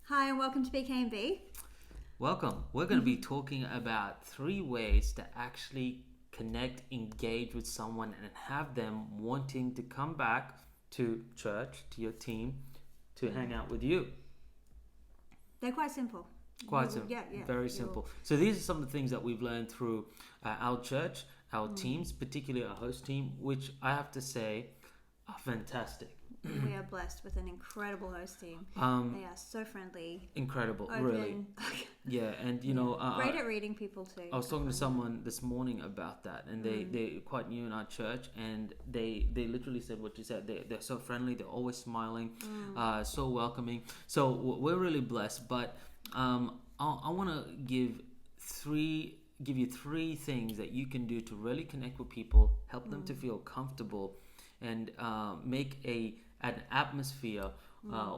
Hi, and welcome to BK&B. Welcome. We're going to be talking about 3 ways to actually connect, engage with someone, and have them wanting to come back to church, to your team, to hang out with you. They're quite simple. Quite simple. Yeah. Very simple. So these are some of the things that we've learned through our church, our teams, particularly our host team, which I have to say are fantastic. We are blessed with an incredible host team. They are so friendly. Incredible, open. really. Yeah, and great at reading people too. I was talking to someone this morning about that, and they're quite new in our church, and they literally said what you said. They're so friendly, they're always smiling, so welcoming. So we're really blessed. But I want to give you 3 things that you can do to really connect with people, help them to feel comfortable, and make an atmosphere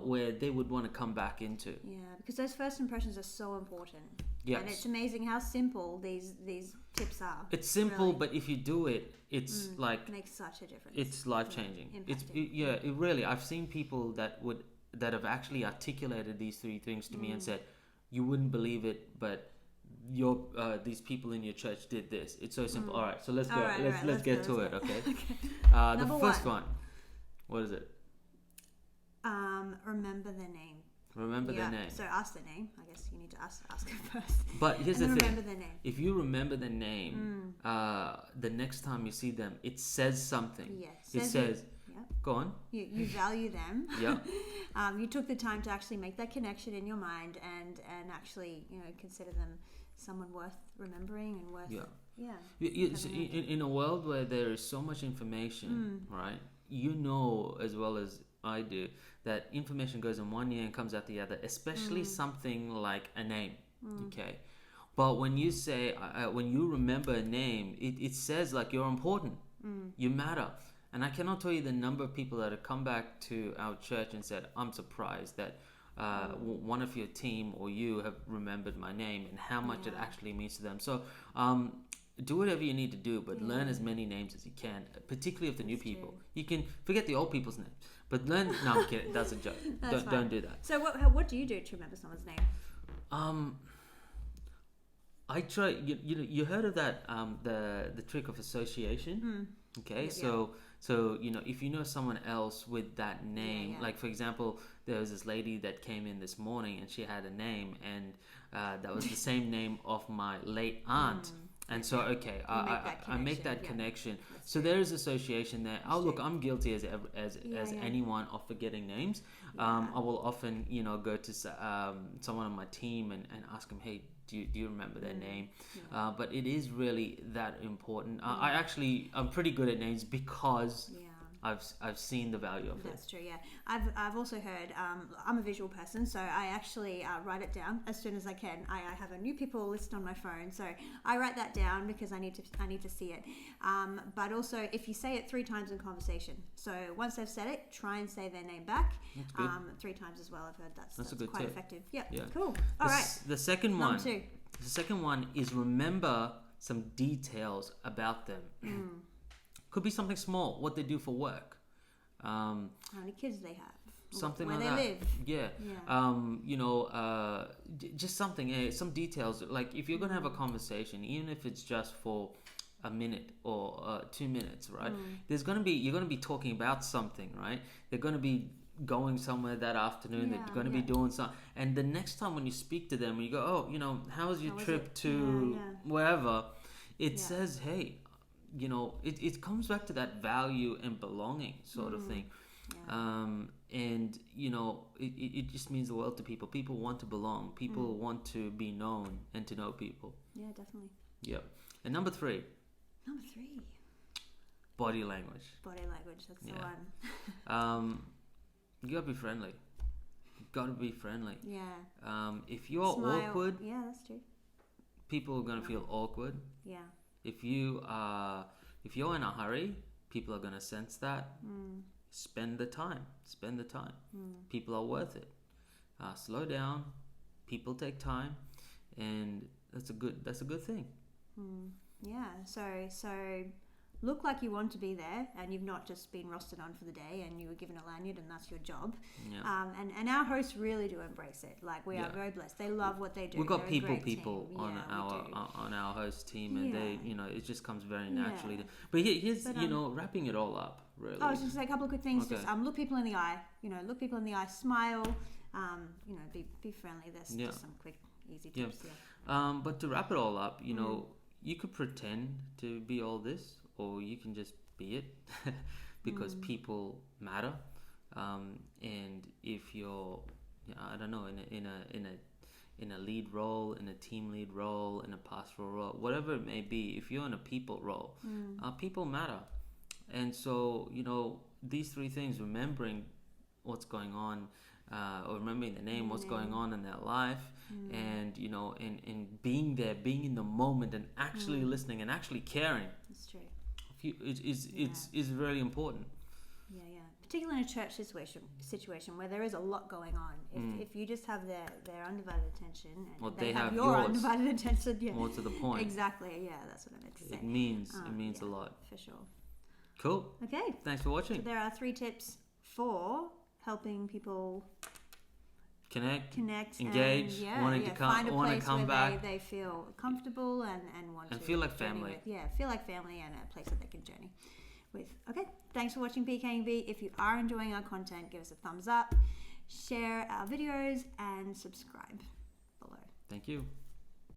where they would want to come back into. Yeah, because those first impressions are so important. Yes. And it's amazing how simple these tips are. It's simple, really. But if you do it, it's It makes such a difference. it's life changing. It really. I've seen people that have actually articulated these 3 things to me and said, "You wouldn't believe it, but these people in your church did this." It's so simple. All right, so let's go. Let's get to it. Okay. The first one. What is it? Remember their name. Remember their name. So ask their name. I guess you need to ask it first. But here's the thing. Remember their name. If you remember the name, the next time you see them, it says something. Yes. It says. Go on. You value them. Yeah. You took the time to actually make that connection in your mind and actually consider them someone worth remembering and worth. In a world where there is so much information, right? You know as well as I do that information goes in one ear and comes out the other, especially something like a name. Okay. But when you say, when you remember a name, it says like you're important, you matter. And I cannot tell you the number of people that have come back to our church and said, "I'm surprised that one of your team or you have remembered my name," and how much it actually means to them. So do whatever you need to do, but learn as many names as you can, particularly of the new people. You can forget the old people's names, but learn. No, I'm kidding. That's a joke. Don't do that. So what do you do to remember someone's name? I try. You heard of that? The trick of association. Okay, so if you know someone else with that name, like for example, there was this lady that came in this morning and she had a name, and that was the same name of my late aunt. And so, okay, I make that connection. So there is association there. Look, I'm guilty as anyone of forgetting names. I will often, go to someone on my team and ask them, "Hey, do you remember their name?" But it is really that important. I'm pretty good at names because I've seen the value of it. That's true. Yeah, I've also heard. I'm a visual person, so I actually write it down as soon as I can. I have a new people list on my phone, so I write that down because I need to see it. But also, if you say it 3 times in conversation, so once they've said it, try and say their name back 3 times as well. I've heard that's a good quite tip. Effective. Yeah. Cool. All right. The second one. Number 2. The second one is remember some details about them. Could be something small, what they do for work. How many kids they have. Something where like they that. live. Yeah. Just something, some details. Like if you're going to have a conversation, even if it's just for a minute or 2 minutes, right? You're going to be talking about something, right? They're going to be going somewhere that afternoon. They're going to be doing something, and the next time when you speak to them, when you go, "Oh, how was your trip to wherever?" It says, "Hey, it comes back to that value and belonging sort of thing." And it just means the world to people. People want to belong. People want to be known and to know people. Yeah, definitely. Yep. And number 3. Body language. That's the one. You gotta be friendly. Yeah. If you're awkward, that's true. people are gonna feel awkward. Yeah. If you're in a hurry, people are gonna sense that. Spend the time. People are worth it. Slow down. People take time, and that's a good thing. Yeah. So look like you want to be there, and you've not just been rostered on for the day and you were given a lanyard and that's your job. Yeah. And our hosts really do embrace it. Like, we are very blessed. They love what they do. We've got They're a great people team. on our host team, and they, it just comes very naturally. Yeah. But here's wrapping it all up. Really, I was just say a couple of quick things. Okay. Just look people in the eye. Look people in the eye. Smile. Be friendly. There's just some quick, easy tips. Yeah. But to wrap it all up, you could pretend to be all this, or you can just be it, because people matter. And if you're, I don't know, in a lead role, in a team lead role, in a pastoral role, whatever it may be, if you're in a people role, people matter. And so, these three things, remembering what's going on, or remembering the name, what's going on in their life, and and being there, being in the moment, and actually listening and actually caring. That's true. It's really important. Yeah. Particularly in a church situation where there is a lot going on. If you just have their undivided attention, and they have your yours. undivided attention, More to the point. Exactly. Yeah, that's what I meant to say. It means a lot. For sure. Cool. Okay. Thanks for watching. So there are 3 tips for helping people connect, and, engage, wanting to come, find a want to place come where back, they feel comfortable and want to feel like journey family. with. Feel like family, and a place that they can journey with. Okay, thanks for watching PKB. If you are enjoying our content, give us a thumbs up, share our videos, and subscribe below. Thank you.